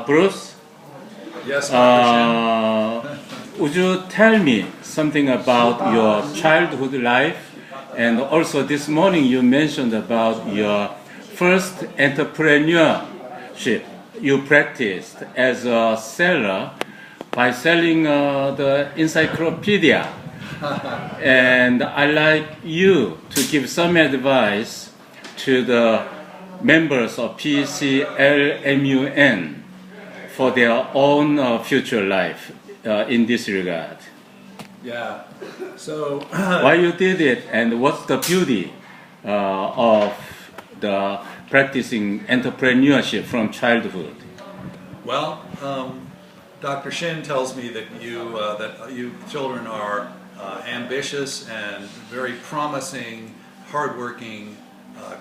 Bruce, Yes, Dr. would you tell me something about your childhood life? And also this morning you mentioned about your first entrepreneurship you practiced as a seller by selling the encyclopedia. And I'd like you to give some advice to the members of PCLMUN for their own future life in this regard. Yeah. So Why you did it, and what's the beauty of the practicing entrepreneurship from childhood? well, Dr. Shin tells me that you children are ambitious and very promising, hardworking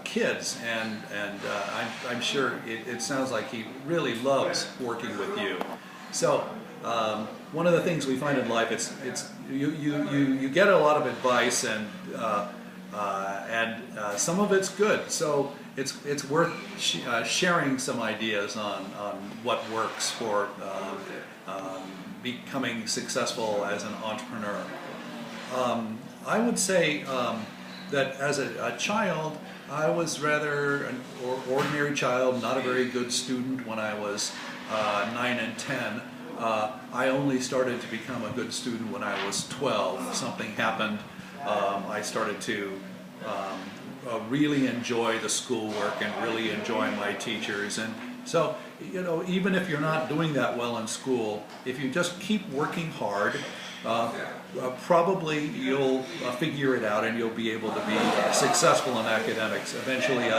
kids, and I'm sure it sounds like he really loves working with you. So one of the things we find in life, you get a lot of advice, and some of it's good. So it's worth sharing some ideas on what works for becoming successful as an entrepreneur. I would say that as a child, I was rather an ordinary child, not a very good student when I was 9 and 10. I only started to become a good student when I was 12. Something happened. I started to really enjoy the schoolwork and really enjoy my teachers. And so, even if you're not doing that well in school, if you just keep working hard, probably you'll figure it out and you'll be able to be successful in academics. Eventually,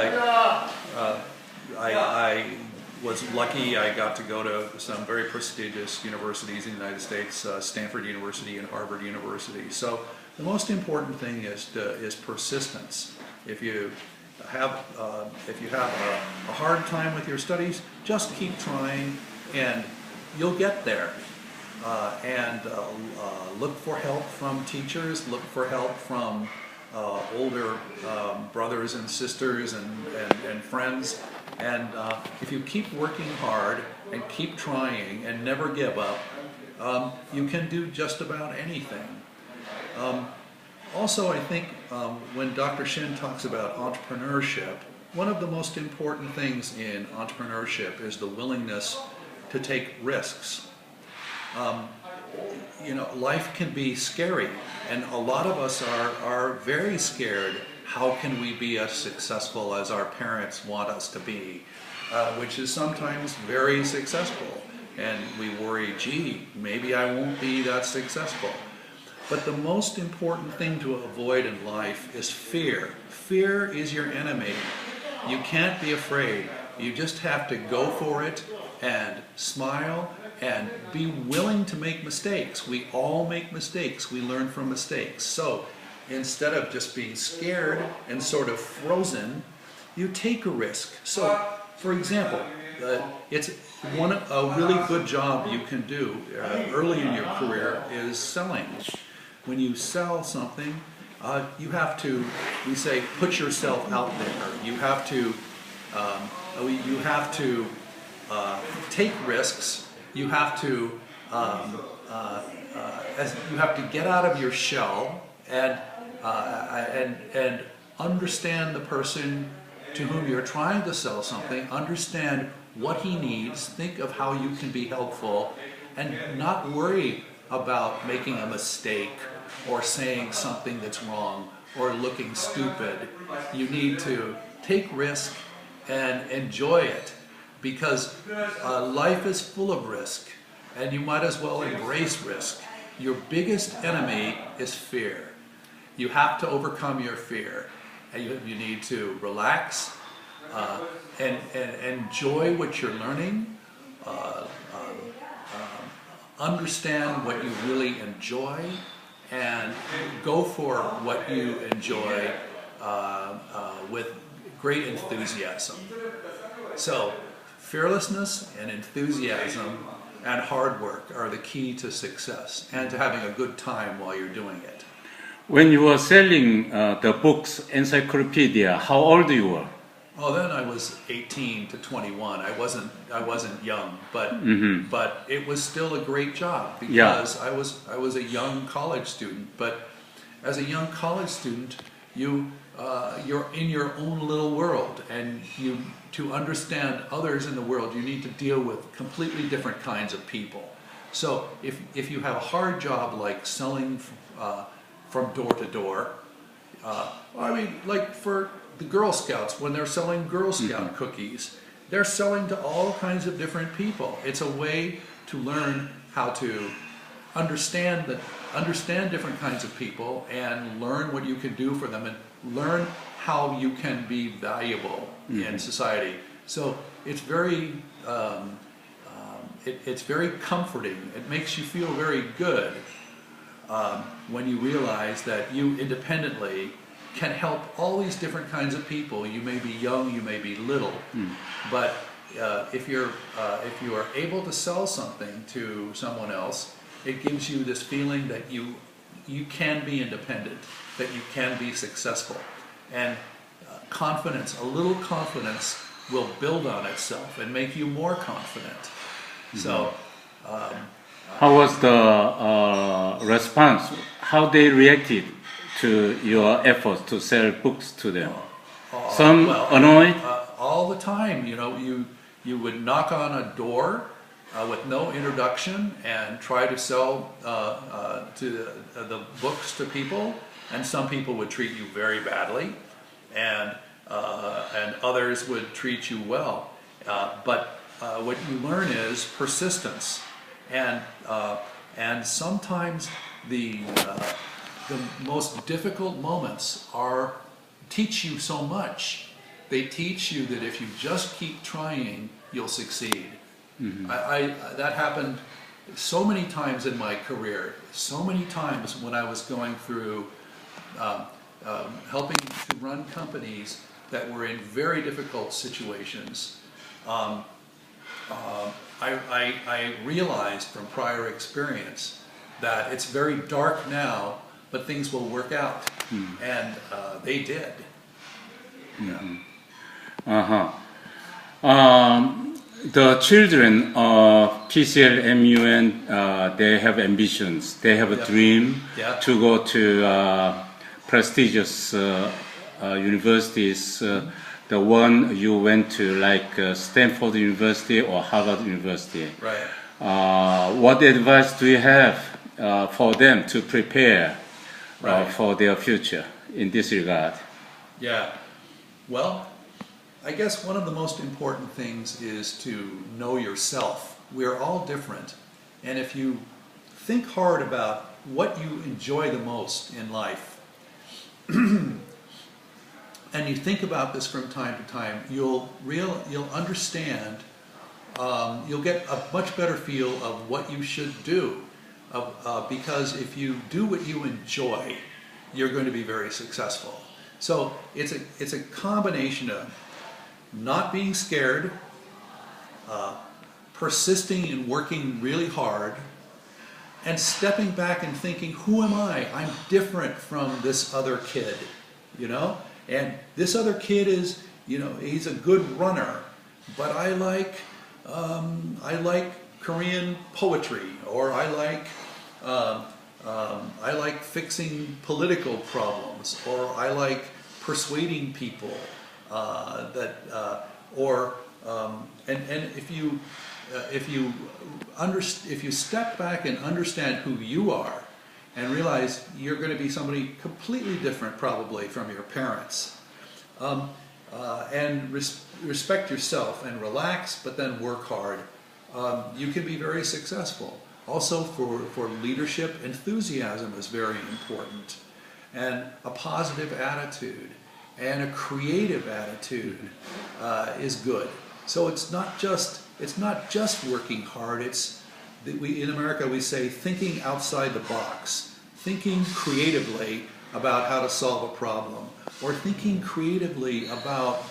I was lucky. I got to go to some very prestigious universities in the United States, Stanford University and Harvard University. So the most important thing is persistence. If you have a hard time with your studies, just keep trying and you'll get there. Look for help from teachers, look for help from older brothers and sisters and friends. And if you keep working hard and keep trying and never give up, you can do just about anything. Also, I think when Dr. Shin talks about entrepreneurship, one of the most important things in entrepreneurship is the willingness to take risks. Life can be scary, and a lot of us are very scared. How can we be as successful as our parents want us to be? Which is sometimes very successful, and we worry, gee, maybe I won't be that successful. But the most important thing to avoid in life is fear. Fear is your enemy. You can't be afraid. You just have to go for it and smile and be willing to make mistakes. We all make mistakes. We learn from mistakes. So instead of just being scared and sort of frozen, you take a risk. So, for example, it's a really good job you can do early in your career is selling. When you sell something, you have to, we say, put yourself out there. You have to take risks. You have to get out of your shell and understand the person to whom you're trying to sell something. Understand what he needs. Think of how you can be helpful, and not worry about making a mistake or saying something that's wrong or looking stupid. You need to take risk and enjoy it, because life is full of risk, and you might as well embrace risk. Your biggest enemy is fear. You have to overcome your fear, and you need to relax and enjoy what you're learning. Understand what you really enjoy, and go for what you enjoy with great enthusiasm. So, fearlessness and enthusiasm and hard work are the key to success and to having a good time while you're doing it. When you were selling the books, encyclopedia, how old you were? Oh, then I was 18 to 21. I wasn't young, but it was still a great job because I was a young college student. But as a young college student, you're in your own little world, and to understand others in the world, you need to deal with completely different kinds of people. So if you have a hard job like selling from door to door, I mean, like for the Girl Scouts, when they're selling Girl Scout cookies, they're selling to all kinds of different people. It's a way to learn how to understand different kinds of people and learn what you can do for them and learn how you can be valuable in society. So it's very it's very comforting. It makes you feel very good when you realize that you independently can help all these different kinds of people. You may be young, you may be little, but if you are able to sell something to someone else, it gives you this feeling that you can be independent, that you can be successful, and confidence. A little confidence will build on itself and make you more confident. So. How was the response? How they reacted to your efforts to sell books to them? Some annoyed? All the time, you would knock on a door with no introduction and try to sell the books to people, and some people would treat you very badly, and others would treat you well. But what you learn is persistence, and sometimes the most difficult moments teach you so much. They teach you that if you just keep trying, you'll succeed. That happened so many times in my career, so many times when I was going through helping to run companies that were in very difficult situations. I realized from prior experience that it's very dark now, but things will work out, and they did. The children of PCL-MUN, they have ambitions. They have a dream to go to prestigious universities. The one you went to, like Stanford University or Harvard University. Right. What advice do you have for them to prepare for their future in this regard? Yeah. Well, I guess one of the most important things is to know yourself. We're all different. And if you think hard about what you enjoy the most in life, and you think about this from time to time, you'll understand, you'll get a much better feel of what you should do. Because if you do what you enjoy, you're going to be very successful. So it's a combination of not being scared, persisting and working really hard, and stepping back and thinking, who am I? I'm different from this other kid, And this other kid is, he's a good runner, but I like Korean poetry, or I like fixing political problems, or I like persuading people if you step back and understand who you are, and realize you're going to be somebody completely different probably from your parents, and respect yourself and relax, but then work hard, you can be very successful. Also for leadership, enthusiasm is very important, and a positive attitude and a creative attitude is good. So it's not just working hard. In America we say thinking outside the box, thinking creatively about how to solve a problem, or thinking creatively about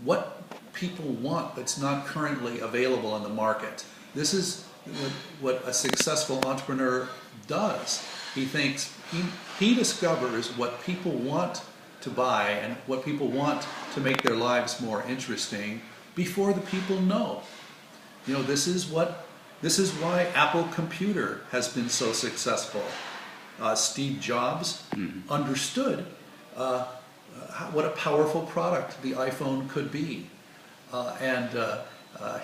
what people want that's not currently available in the market. This is what a successful entrepreneur does. He thinks, he discovers what people want to buy and what people want to make their lives more interesting before the people know. You know, this is why Apple Computer has been so successful. Steve Jobs understood what a powerful product the iPhone could be.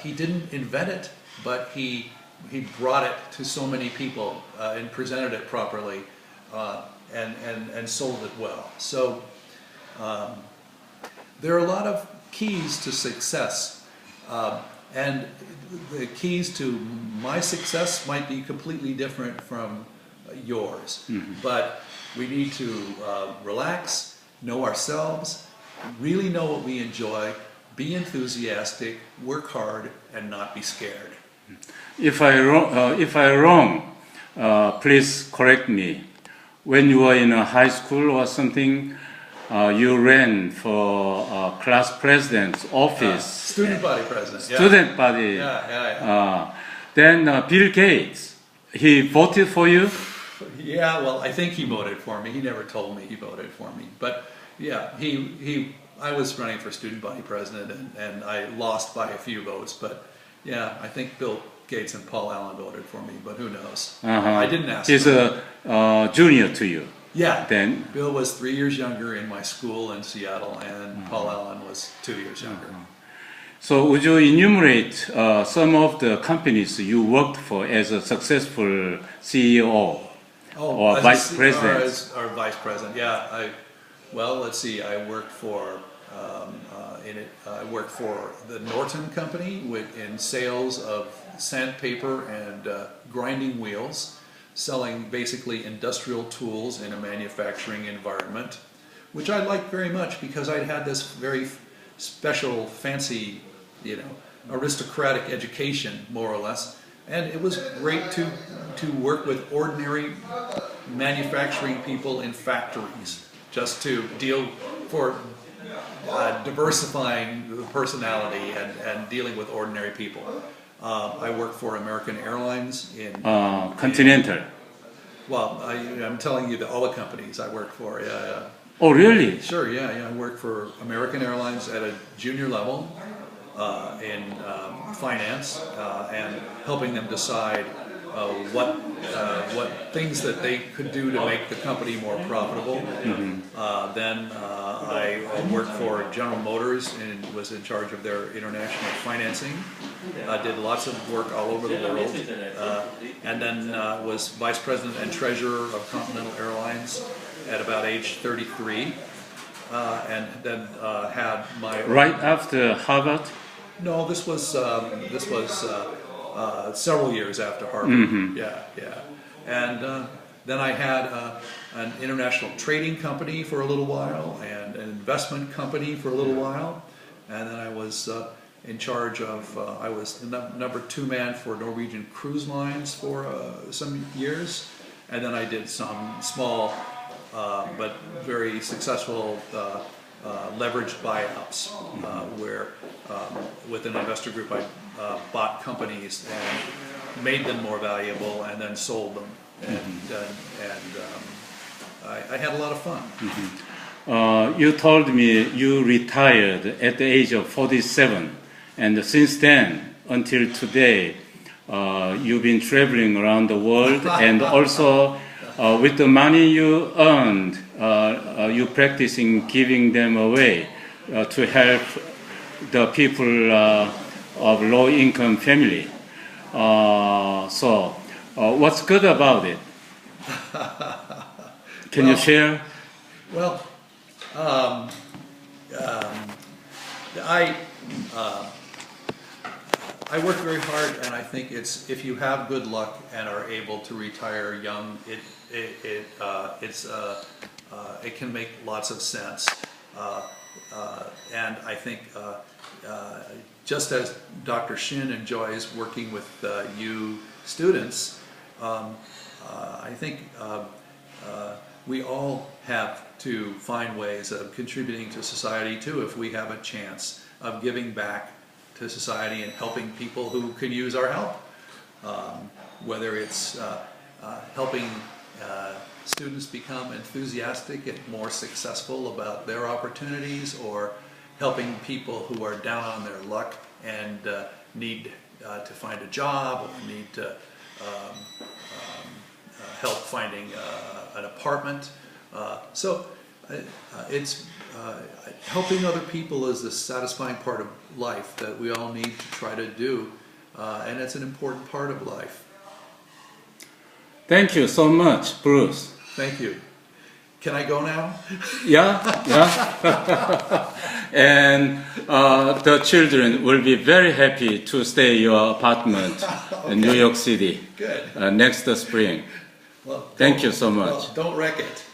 He didn't invent it, but he brought it to so many people and presented it properly and sold it well. So there are a lot of keys to success, and the keys to my success might be completely different from yours. But we need to relax, know ourselves, really know what we enjoy, be enthusiastic, work hard, and not be scared. If I wrong, please correct me. When you were in a high school or something, you ran for class president's office. Student body president. Student body. Then Bill Gates, he voted for you? Yeah, well, I think he voted for me. He never told me he voted for me. But yeah, I was running for student body president, and I lost by a few votes. But yeah, I think Bill Gates and Paul Allen voted for me, but who knows? I didn't ask. He's a junior to you. Yeah. Then Bill was 3 years younger in my school in Seattle, and Paul Allen was 2 years younger. So would you enumerate some of the companies you worked for as a successful CEO or vice president? Or vice president, yeah. Well, let's see. I worked for I worked for the Norton Company in sales of sandpaper and grinding wheels, selling basically industrial tools in a manufacturing environment, which I liked very much because I'd had this very special, fancy, aristocratic education, more or less, and it was great to work with ordinary manufacturing people in factories, just to deal for diversifying the personality and dealing with ordinary people. I worked for American Airlines in Continental. Well, I'm telling you all the companies I worked for. Yeah. Oh, really? Sure. Yeah. I worked for American Airlines at a junior level in finance and helping them decide what things that they could do to make the company more profitable. Then I worked for General Motors and was in charge of their international financing. I did lots of work all over the world, and then was vice president and treasurer of Continental Airlines at about age 33, and then had my Right after Harvard? No, this was several years after Harvard. Yeah. And then I had an international trading company for a little while and an investment company for a little while, and then I was in charge of. I was the number 2 man for Norwegian Cruise Lines for some years, and then I did some small but very successful leveraged buyouts, where with an investor group I bought companies and made them more valuable and then sold them, and I had a lot of fun. You told me you retired at the age of 47, and since then until today, you've been traveling around the world, and also with the money you earned, you practicing giving them away to help the people of low-income family. So, what's good about it? Can you share? Well, I work very hard, and I think if you have good luck and are able to retire young, it can make lots of sense. And I think just as Dr. Shin enjoys working with you students, I think we all have to find ways of contributing to society too, if we have a chance of giving back to society and helping people who could use our help. Whether it's helping students become enthusiastic and more successful about their opportunities, or helping people who are down on their luck and need to find a job, or need to help finding an apartment. It's helping other people is a satisfying part of life that we all need to try to do, and it's an important part of life. Thank you so much, Bruce. Thank you. Can I go now? Yeah. And the children will be very happy to stay in your apartment in New York City. Good. Next spring. Well, Thank you so much. Well, don't wreck it.